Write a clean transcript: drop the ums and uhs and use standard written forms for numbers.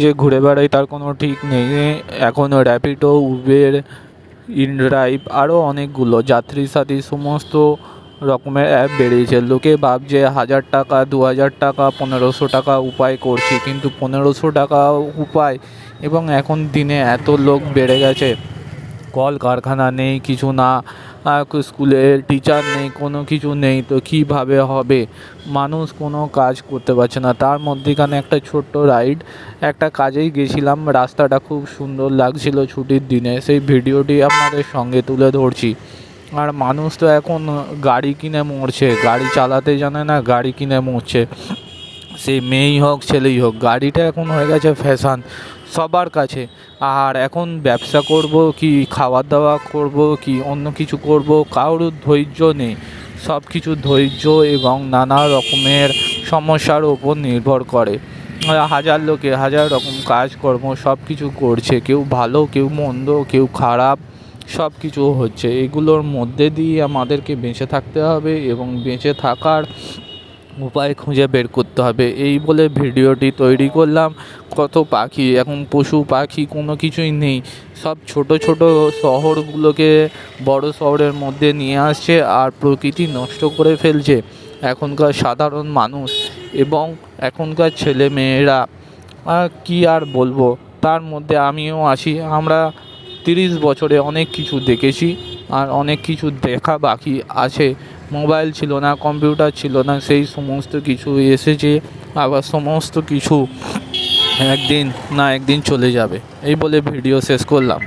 যে ঘুরে বেড়াই তার কোনো ঠিক নেই। এখন র্যাপিডো, উবের, ইনড্রাইভ আরও অনেকগুলো যাত্রী সাথী সমস্ত রকমের অ্যাপ বেরিয়েছে। লোকে ভাবছে 1000 টাকা, 2000 টাকা, 1500 টাকা উপায় করছি, কিন্তু 1500 টাকা উপায় এবং এখন দিনে এত লোক বেড়ে গেছে, কলকারখানা নেই, কিছু না, স্কুলের টিচার নেই, কোনো কিছু নেই, তো কীভাবে হবে? মানুষ কোনো কাজ করতে পারছে না। তার মধ্যেখানে একটা ছোট্ট রাইড, একটা কাজেই গেছিলাম, রাস্তাটা খুব সুন্দর লাগছিল ছুটির দিনে, সেই ভিডিওটি আপনাদের সঙ্গে তুলে ধরছি। আর মানুষ তো এখন গাড়ি কিনে মরছে, গাড়ি চালাতে জানে না, গাড়ি কিনে মরছে। সে মেয়েই হোক ছেলেই হোক, গাড়িটা এখন হয়ে গেছে ফ্যাশন সবার কাছে। আর এখন ব্যবসা করব কি খাওয়া দাওয়া করব কি অন্য কিছু করব, কারোর ধৈর্য নেই। সব কিছু ধৈর্য এবং নানা রকমের সমস্যার ওপর নির্ভর করে। হাজার লোকে হাজার রকম কাজকর্ম সব কিছু করছে, কেউ ভালো, কেউ মন্দ, কেউ খারাপ, সব কিছু হচ্ছে। এগুলোর মধ্যে দিয়ে আমাদেরকে বেঁচে থাকতে হবে এবং বেঁচে থাকার উপায় খুঁজে বের করতে হবে, এই বলে ভিডিওটি তৈরি করলাম। কত পাখি, এখন পশু পাখি কোনো কিছুই নেই, সব ছোট ছোট শহরগুলোকে বড় শহরের মধ্যে নিয়ে আসছে আর প্রকৃতি নষ্ট করে ফেলছে এখনকার সাধারণ মানুষ এবং এখনকার ছেলে মেয়েরা। কি আর বলবো, তার মধ্যে আমিও আছি। আমরা 30 বছরে অনেক কিছু দেখেছি আর অনেক কিছু দেখা বাকি আছে। মোবাইল ছিল না, কম্পিউটার ছিল না, সেই সমস্ত কিছু এসেছে, আবার সমস্ত কিছু একদিন না একদিন চলে যাবে, এই বলে ভিডিও শেষ করলাম।